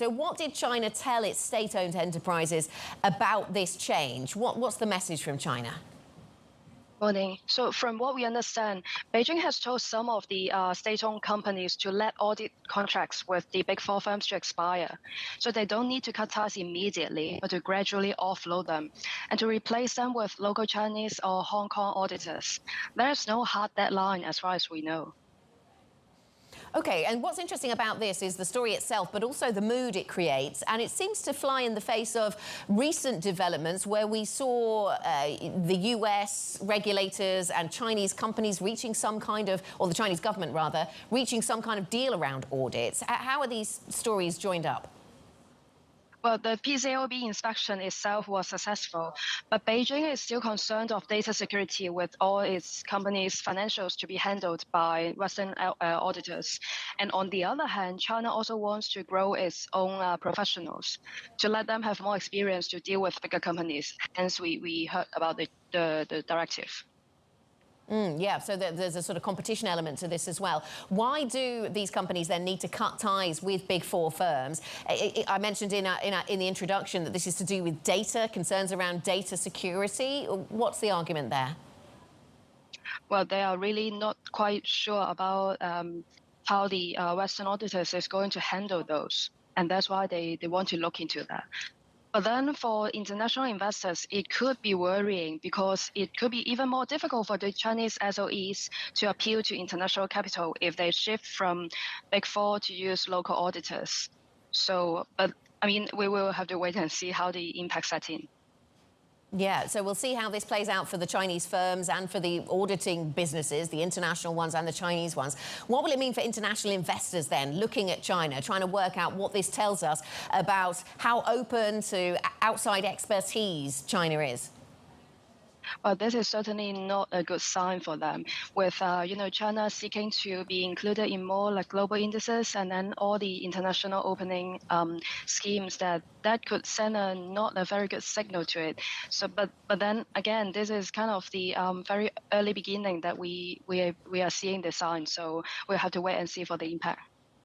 So what did China tell its state-owned enterprises about this change? What's the message from China? Morning. So from what we understand, Beijing has told some of the state-owned companies to let audit contracts with the Big Four firms to expire. So they don't need to cut ties immediately, but to gradually offload them and to replace them with local Chinese or Hong Kong auditors. There's no hard deadline as far as we know. Okay, and what's interesting about this is the story itself, but also the mood it creates. And it seems to fly in the face of recent developments where we saw the US regulators and Chinese companies reaching some kind of, or the Chinese government rather, reaching some kind of deal around audits. How are these stories joined up? Well, the PCAOB inspection itself was successful, but Beijing is still concerned of data security with all its companies' financials to be handled by Western auditors. And on the other hand, China also wants to grow its own professionals to let them have more experience to deal with bigger companies. Hence, we heard about the directive. Yeah, so there's a sort of competition element to this as well. Why do these companies then need to cut ties with Big Four firms? I mentioned in the introduction that this is to do with data, concerns around data security. What's the argument there? Well, they are really not quite sure about how the Western auditors is going to handle those. And that's why they want to look into that. But then for international investors, it could be worrying because it could be even more difficult for the Chinese SOEs to appeal to international capital if they shift from Big Four to use local auditors. So, but I mean, we will have to wait and see how the impact sets in. Yeah, so we'll see how this plays out for the Chinese firms and for the auditing businesses, the international ones and the Chinese ones. What will it mean for international investors then, looking at China, trying to work out what this tells us about how open to outside expertise China is? Well, this is certainly not a good sign for them. With China seeking to be included in more like global indices, and then all the international opening schemes that could send not a very good signal to it. So, but then again, this is kind of the very early beginning that we are seeing the signs. So we'll have to wait and see for the impact.